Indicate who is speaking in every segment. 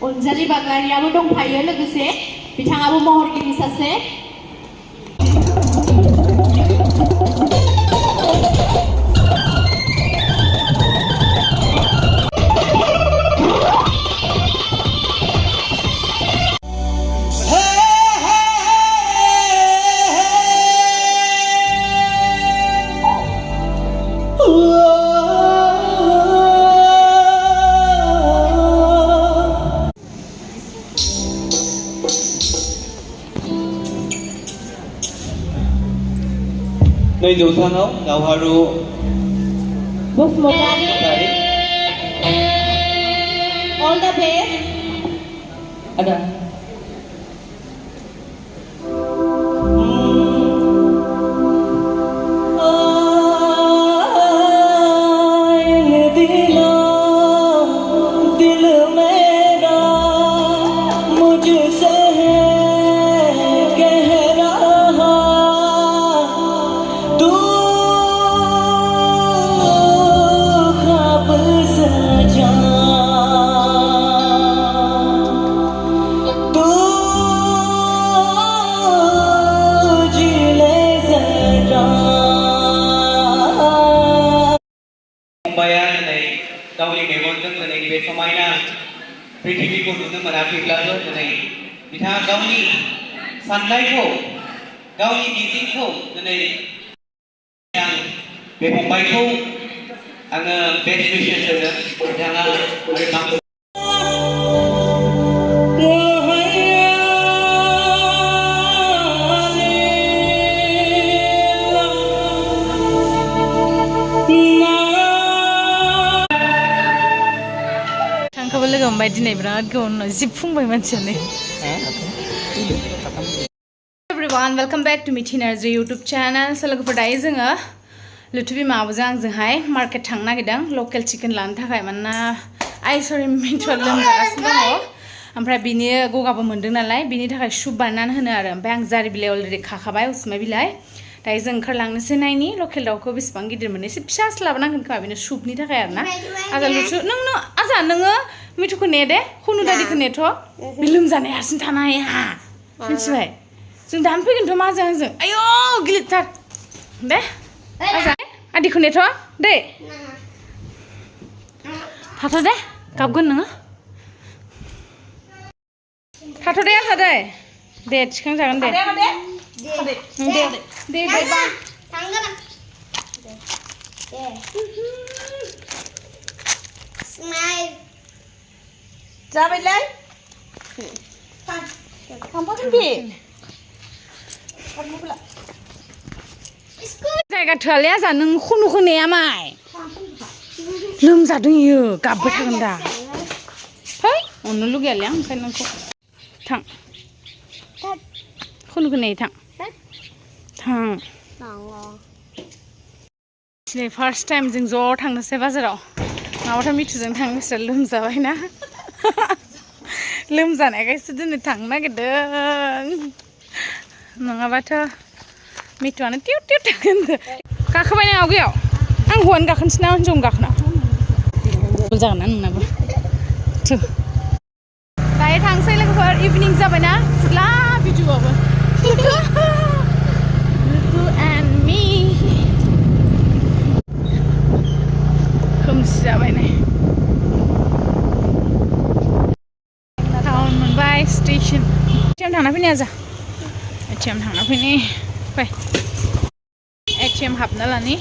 Speaker 1: अनजालि बाग्लारियाबो दंफायो लोगोसे बिथाङाबो महरगिरि सासे
Speaker 2: नै जौसाङाव दावहारु
Speaker 1: Basumatary all the best
Speaker 2: ada गावनि मेगनजों दिनै बे समायना पृथिबीखौ नुनो मोनाखैब्लाबो दिनै बिथाङा गावनि साननायखौ गावनि मिजिंखौ दिनै आं बे फंबायखौ आङो बेस्ट विशेस होदों बिथाङा आरो
Speaker 3: लोगो मोनबाय दिनै बिराद गोबाव जिब फुंबाय मानसियानो एभरिवान वेलकम बैक टू मिठी नार्जी यूट्यूब चैनल स लोगोफोर दायो जोङो लुथुबि माबाजों आंजोंहाय मार्केट थांनो नागिरदों लकेल चिकेन लानो थाखाय मानोना आइ सरि मिन्टुआ लोमजागासिनो दङ ओमफ्राय बिनि गगाबो मोनदों नालाय बिनि थाखाय सुप बानायनानै होनो आरो ओमफ्राय आं जारि बिलाइ अलरेडि खाखाबाय उसुमै बिलाइ दायो जों ओंखारलांनोसै नायनि लकेल दाउखौ बेसेबां गिदिर मोनो एसे फिसासो लाबोनांगोन खोमा बेनो सुपनि थाखाय आरोना आजा लुथु नोङो मिठुखौ ने दे खुनु दादिखौ नेथ' बे लोमजानाय हारसिं थानो हाया मिथिबाय जों दानो फैगोनथ' माजों आंजों आयौ गिलिरथार दे आजा आदिखौ नेथ' दे थाथ' दे गाबगोन नोङो थाथ' दे आजा दे थिखांजागोन दे दे
Speaker 1: जाबायलै थांफागोन बे
Speaker 3: जायगा थोआलै आजा नों खुनुखौ नेया माय लोमजादों इयो गाबबाय थागोन दा फै अननो लुगैयालै आं ओंखायनो नोंखौ थां खुनुखौ नेयो थां दिनै फार्स्ट टाइम जों ज' थांनोसै बाजाराव माबाथ' मिठुजों थांनो गोसो लोमजाबायना लोमजानायखायसो दिनै थांनो नागिरदों नङाबाथ' मिठुआनो टिउ टिउ थांगोन गाखोबाय नों आवगायाव आं हौवानो गाखोनोसै ना हिन्जावनो गाखोना जागोन ना नोंनाबो दायो थांसै लोगोफोर इभिनिं जाबायना फुरला भिडिअ'आबो लुथु एन्ड मी खोमसि जाबाय नै टाउन मोनबाय स्टेशन एटिएम थांना फैनाय आजा एटिएम थांना फैनाय फै एटिएम हाबना लानि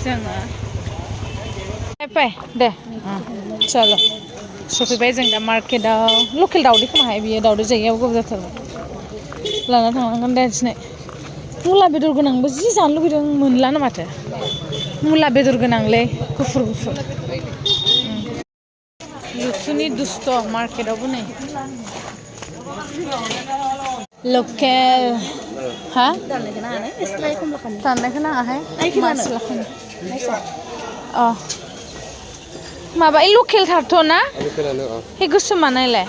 Speaker 3: जोङो फै दे चलो सफैबाय जों दा मार्केटआव लकेल दावदै खोमाहाय बियो दावदै जायगायाव गोबाव जाथारबाय लाना थांनांगोन दे दिनै मुला बेदर गोनांबो जि जानो लुगैदों मोनलानो माथो मुला बेदर गोनांलै गुफुर गुफुर लुथुनि दुस्त मार्केटआवबो नै लकेल हा दाननायखौ नाङाहाय अ माबा लकेल थारथ' ना हे गोसोमा नायलाय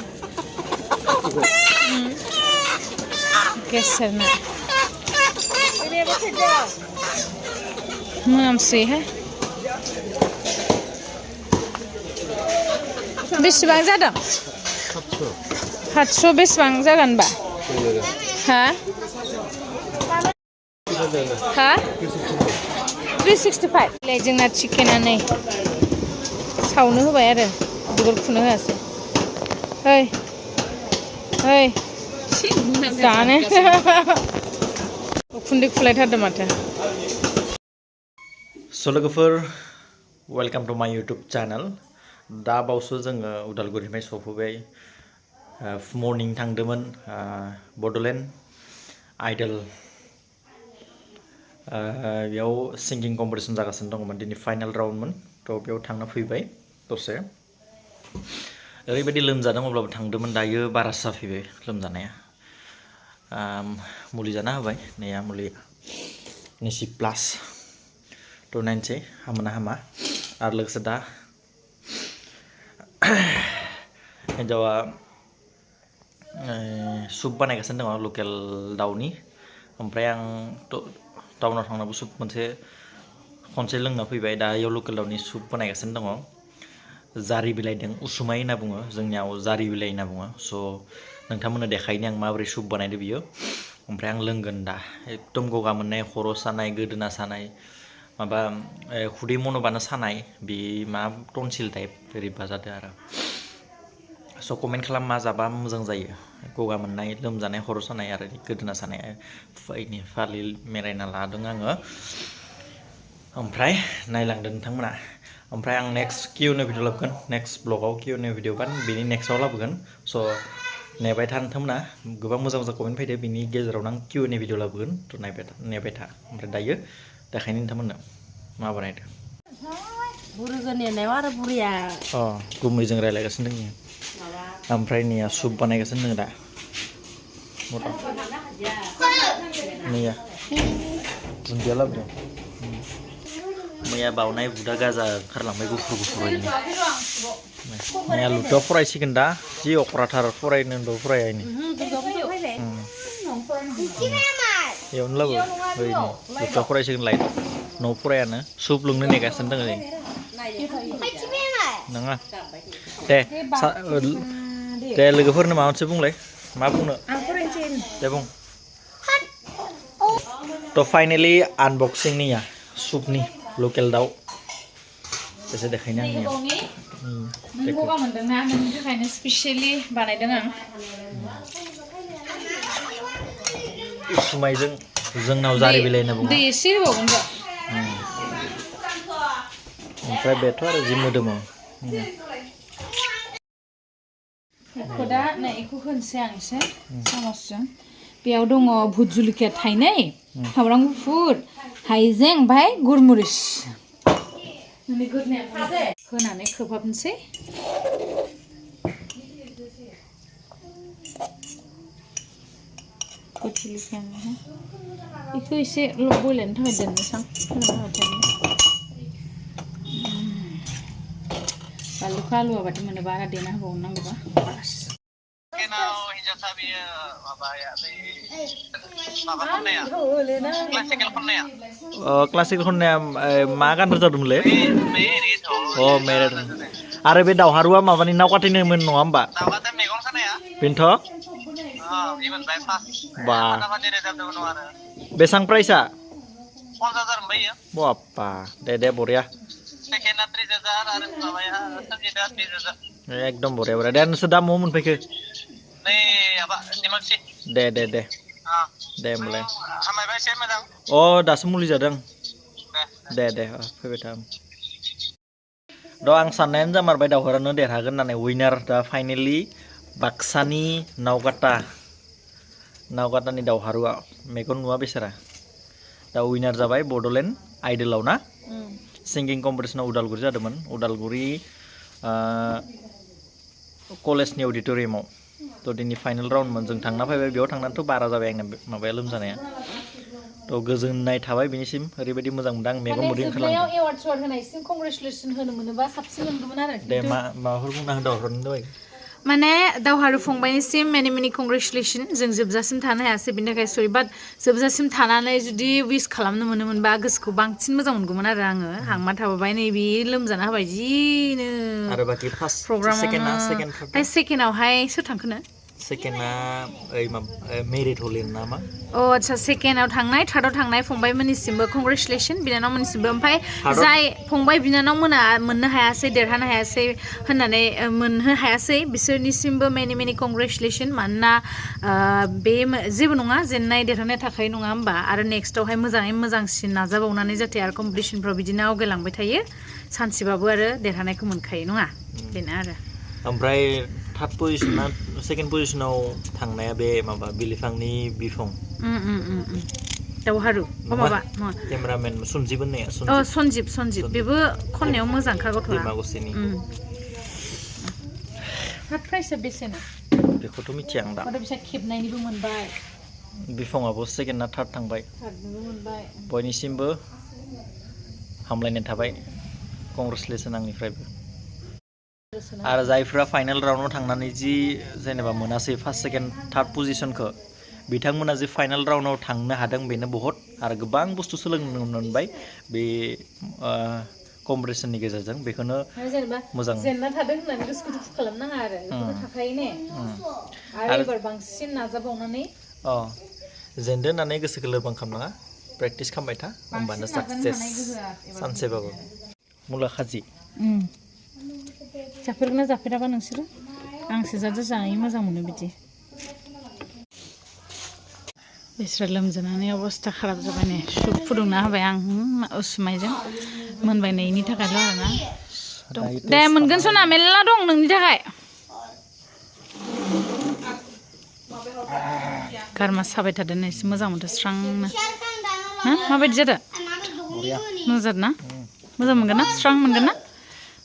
Speaker 3: गेसेरना मोनामसैहाय बेसेबां जादों 700 बेसेबां जागोन बा हा हा 365 ले जोंना चिकेना नै सावनो होबाय आरो बिगुर खुनो होआसै ओइ ओइ जानो उखुन्दै खुलायथारदों माथो
Speaker 4: लोगोफोर वेलकाम टू माय यूट्यूब चैनल दा बावसो जोङो उदालगुरिनिफ्राय सफैबाय मर्निं थांदोंमोन बड'लेण्ड आइडल बेयाव सिंगिं कम्पिटिशन जागासिनो दंमोन दिनै फाइनाल राउन्डमोन थ' बेयाव थांना फैबाय दसे ओरैबायदि लोमजादों अब्लाबो थांदोंमोन दायो बारासो जाफैबाय लोमजानाया मुलि जाना होबाय नैया मुलि निसि प्लास थ' नायनोसै हामोना हामा आरो लोगोसे दा हिन्जावा सुप बानायगासिनो दङ लकेल दाउनि ओमफ्राय आं टाउनाव थांनाबो सुप मोनसे खनसे लोंना फैबाय दा इयाव लकेल दाउनि सुप बानायगासिनो दङ जारि बिलाइदों उसुमाय होनना बुङो जोंनियाव जारि बिलाइ होनना बुङो स' नोंथांमोननो देखायनो आं माबोरै सुप बानायदो बियो ओमफ्राय आं लोंगोन दा एकदम गगा मोननाय खर' सानाय गोदोना सानाय माबा खुदै मन'बानो सानाय बे मा टनसिल टाइप बोरैबा जादों आरो स' कमेन्ट खालाम मा जाबा मोजां जायो गगा मोननाय लोमजानाय खर' सानाय आरो गोदोना सानाय फालि मेरायना लादों आङो ओमफ्राय नायलांदों नोंथांमोना ओमफ्राय आं नेक्स्ट किउएनए भिडिअ लाबोगोन नेक्स्ट ब्लगाव किउएनए भिडिअ गान बेनि नेक्स्टआव लाबोगोन स' नेबाय था नोंथांमोना गोबां मोजां मोजां कमेन्ट फैदो बिनि गेजेरावनो आं किउएनए भिडिअ लाबोगोन थ' नेबाय था ओमफ्राय दायो देखायनो नोंथांमोननो मा बानायदो गुमैजों रायज्लायगासिनो दङ ओमफ्राय नैया सुप बानायगासिनो दङ दा नैया दुन्दिया लाबोदों मैया बावनाय बुदा गाजा ओंखारलांबाय गुफुर गुफुरैनो मैया लुथ'आ फरायसिगोन दा जि अख्राथार फरायनो होनबाबो फरायनो बेयावनो लाबो ओरैनो लुथ'आ फरायसिगोन लाइटआव न'आव फरायानो सुप लोंनो नेगासिनो दङ नङा दे लोगोफोरनो माबा मोनसे बुंलाय मा बुंनो दे बुं थ' फाइनेलि आनबक्सिं निया सुपनि लकेल दाउ एसे देखायनो आंनिया
Speaker 3: नों गगा मोनदोंना नोंनि थाखायनो स्पेसियेलि बानायदों आं
Speaker 4: उसुमायजों जोंनाव जारि बिलाइ होनना बुङो
Speaker 3: दै एसे होबावगोन र'
Speaker 4: ओमफ्राय बेथ' आरो जि मोदोमो
Speaker 3: बेखौ दा नै बेखौ होनोसै आं एसे सामसजों बेयाव दङ भुट जुलिखिया थाइनै सामब्राम गुफुर हाइजें ओमफ्राय गुरमुरिस होनानै खोबहाबनोसै भुट जुलिखिया बेखौ एसे बयलायनो थाखाय दोननोसै बानलुखौ आलुआ बादि मोनोबा आरो देना होबावनांगौबा बास
Speaker 4: क्लासिकेल खननाया मा गान रोजाबदोंमोनलै मेरेड आरो बे दावहारुआ माबानि नाव काटिनोमोन नङा होमबा बेनोथ' बा बेसेबां प्राइसआ बाप्पा दे बरिया एकदम बरिया बरिया दे नोंसोर दा म'आव मोनफैखो दे होमबालाय अ दासो मुलि जादों दे फैबाय था द' आं साननायानो जामारबाय दावहारानो देरहागोन होननानै उइनार दा फाइनेलि बाक्सानि नावकाटानि दावहारुआ मेगन नुवा बेसारा दा उइनार जाबाय बड'लेण्ड आइडलाव ना सिंगिं कम्पिटिशनाव उदालगुरि जादोंमोन उदालगुरि कलेजनि अडिट'रियामाव थ' दिनै फाइनाल राउन्डमोन जों थांना फैबाय बेयाव थांनानैथ' बारा जाबाय आंना माबाया लोमजानाया थ' गोजोननाय थाबाय बिनिसिम ओरैबायदि मोजां मोनदों आं मेगन मोदै ओंखारलांदों
Speaker 3: एवार्ड सवार्ड होनायसिम कंग्रेचुलेसन होनो मोनोबा साबसिन मोनगौमोन आरो
Speaker 4: दे माबाफोर बुंना होदो हरनो दहाय
Speaker 3: माने दावहारु फंबायनिसिम मेनि मेनि कंग्रेचुलेसन जों जोबजासिम थानो हायासै बिनि थाखाय सरि बाट जोबजासिम थानानै जुदि विश खालामनो मोनोमोनबा गोसोखौ बांसिन मोजां मोनगौमोन आरो आङो हांमा थाबाय नैबे लोमजाना होबाय जिनो
Speaker 4: आरो बाखि फार्स्ट
Speaker 3: प्रग्रामावनो सेकेन्डआवहाय सोर थांखोनो
Speaker 4: सेकेन्डआ ओइ मेरिट हलिन नामा
Speaker 3: अ आच्छा सेकेन्डआव थांनाय थार्डआव थांनाय फंबायमोननिसिमबो कंग्रेचुलेसन बिनानावमोननिसिमबो ओमफ्राय जाय फंबाय बिनानाव मोना मोननो हायासै देरहानो हायासै होननानै मोननो हायासै बिसोरनिसिमबो मेनि मेनि कंग्रेचुलेसन मानोना बे जेबो नङा जेननाय देरहानाय थाखाय नङा होमबा आरो नेक्स्टआवहाय मोजाङै मोजांसिन नाजाबावनानै जाहाथे आरो कम्पिटिसनफ्राव बिदिनो आवगायलांबाय थायो सानसेबाबो आरो देरहानायखौ मोनखायो नङा बेनो आरो
Speaker 4: ओमफ्राय थार्ड पजिशना सेकेन्ड पजिशनाव थांनाया बे माबा बिलिफांनि बिफं
Speaker 3: दावहारु माबा
Speaker 4: केमेरामेन सन्जिब होननाया
Speaker 3: अ सन्जिब बेबो खननायाव मोजांखा गथ'आ
Speaker 4: दिमागुसिनि
Speaker 3: थार्ड प्राइजआ बेसेनो
Speaker 4: बेखौथ' मिथिया आं दा
Speaker 3: बिसा खेबनायनिबो मोनबाय
Speaker 4: बिफङाबो सेकेन्डना थार्ड थांबाय
Speaker 3: थार्डनिबो मोनबाय
Speaker 4: बयनिसिमबो हामलायनाय थाबाय कंग्रेचुलेसन आंनिफ्रायबो आरो जायफ्रा फाइनाल राउन्डआव थांनानै जि जेनेबा मोनासै फार्स्ट सेकेन्ड थार्ड पजिशनखौ बिथांमोना जे फाइनाल राउन्डआव थांनो हादों बेनो बहुत आरो गोबां बुस्थु सोलोंनो मोनबाय बे कम्पिटिसननि गेजेरजों बेखौनो मोजां
Speaker 3: जेनना थादों होननानै गोसोखौ दुखु खालामनाङा आरो बेखौनो थाखायो ने आरो एबार बांसिन नाजाबावनानै
Speaker 4: जेनदो होननानै गोसोखौ लोरबां खालामनाङा प्रेक्टिस खालामबाय था होमबानो साक्सेस सानसेबाबो मुला खाजि
Speaker 3: जाफेरगोना जाफेराबा नोंसोरो आंसो जानो मोजां मोनो बिदि बिस्रा लोमजानानै अबस्था खाराब जाबाय ने सुप फुदुंना होबाय आं उसुमायजों मोनबायनायनि थाखायल' आरोना दे मोनगोन सना मेल्ला दं नोंनि थाखाय गारमा साबाय थादों एसे मोजां मोनदों स्रांनो हा माबायदि जादों मोजां जादों ना मोजां मोनगोन ना स्रां मोनगोन ना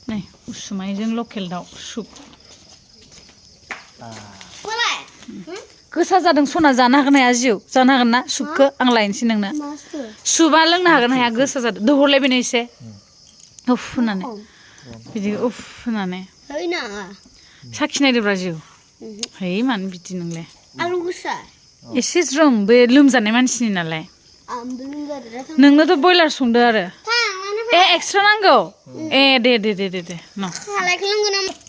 Speaker 3: नै उसुमायजों लकेल दाउ सुप गोसा जादों सना जानो हागोन हाया जिउ जानो हागोन ना सुपखौ आं लायनोसै नोंनो सुपआ लोंनो हागोन हाया गोसा जादों दोहरलायबायनो एसे उफ होननानै बिदि उफ होननानै साखिनायदोब्रा जिउ है मानो बिदि नोंलाय एसे ज्रोम बे लोमजानाय मानसिनि नालाय नोंनोथ' बयलार संदो आरो एक्सट्रा नांगौ दे न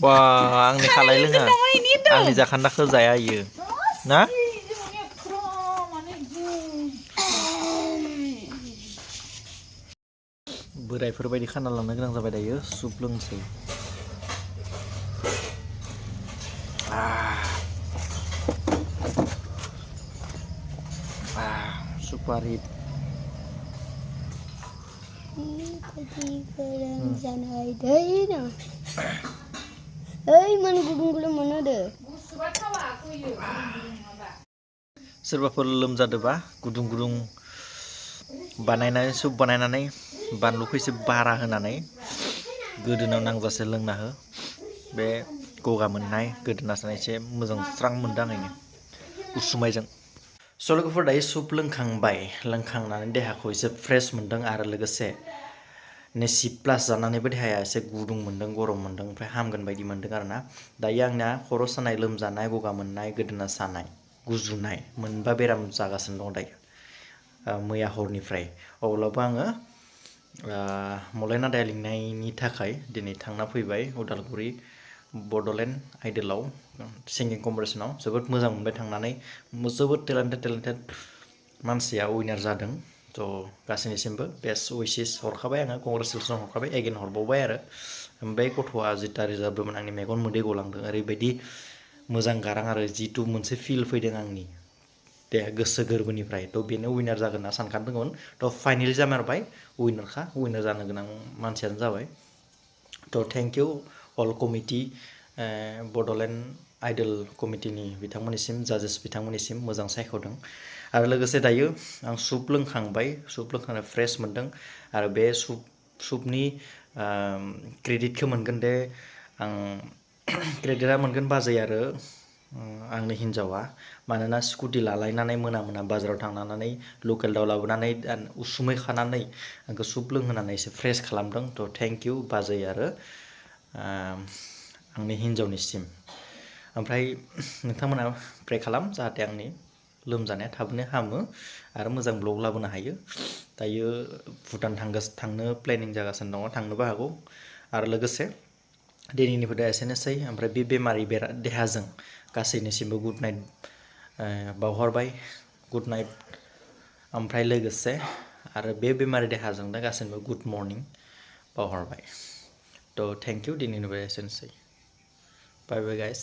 Speaker 4: बा आंनि खालाय लोङा आंनि जाखान्दाखौ जाया इयो ना बोरायफोरबायदि खाना लांनो गोनां जाबाय दायो सुप लोंसै सुपार हिट सोरबाफोर लोमजादोबा गुदुं गुदुं बानायनानै सुप बानायनानै बानलुखौ एसे बारा होनानै गोदोनायाव नांजासे लोंना हो बे गगा मोननाय गोदोना सानाय एसे मोजां स्रां मोनदों आङो उसुमायजों स' लोगोफोर दायो सुप लोंखांनानै देहाखौ एसे फ्रेस मोनदों आरो लोगोसे नेसि प्लास जानानैबो देहाया एसे गुदुं मोनदों गरम मोनदों ओमफ्राय हामगोन बायदि मोनदों आरोना दायो आंना खर' सानाय लोमजानाय गगा मोननाय गोदोना सानाय गुजुनाय मोनबा बेराम जागासिनो दं दायो मैया हरनिफ्राय अब्लाबो आङो मलायना दाया लिंनायनि थाखाय दिनै थांना फैबाय उदालगुरि बड'लेण्ड आइडलाव सिंगिं कम्पिटिसनाव जोबोद मोजां मोनबाय थांनानै जोबोद टेलेन्टेड मानसिया उइनार जादों थ' गासैनिसिमबो बेस्ट उइसेस हरखाबाय आङो कंग्रेचुलेसन हरखाबाय एगेन हरबावबाय आरो बे गथ'आ जिता रोजाबदोंमोन आंनि मेगन मोदै गलांदों ओरैबायदि मोजां गारां आरो जिथु मोनसे फिल फैदों आंनि दे गोसो गोरबोनिफ्राय थ' बेनो उइनार जागोन होनना सानखादोंमोन थ' फाइनेलि जामारबाय उइनार जानो गोनां मानसियानो जाबाय थ' thank you all committee Bodoland idol कमिटिनि बिथांमोननिसिम जाजेस बिथांमोननिसिम मोजां सायख'दों आरो लोगोसे दायो आं सुप लोंखांबाय फ्रेस मोनदों आरो बे सुपनि क्रेडिटखौ मोनगोन दे आं क्रेडिटआ मोनगोन बाजै आरो आंनि हिन्जावा मानोना स्कुटि लालायनानै मोना बाजाराव थांनानै लकेल दाउ लाबोनानै उसुमै खानानै आंखौ सुप लोंहोनानै एसे फ्रेस खालामदों थ' थेंक इउ बाजै आरो आंनि हिन्जावनिसिम ओमफ्राय नोंथांमोना प्रे खालाम जाहाथे आंनि लोमजानाया थाबनो हामो आरो मोजां ब्लग लाबोनो हायो दायो भुटान थांनो प्लेनिं जागासिनो दङ थांनोबो हागौ आरो लोगोसे दिनैनि भिडिअ'आ एसेनोसै ओमफ्राय बे बेमारि देहाजों गासैनिसिमबो गुड नाइट बावहरबाय गुड नाइट ओमफ्राय लोगोसे आरो बे बेमारि देहाजों दा गासैनोबो गुड मर्निं बावहरबाय थ' थेंक इउ दिनैनि भिडिअ'आ एसेनोसै बाय बाय गाइस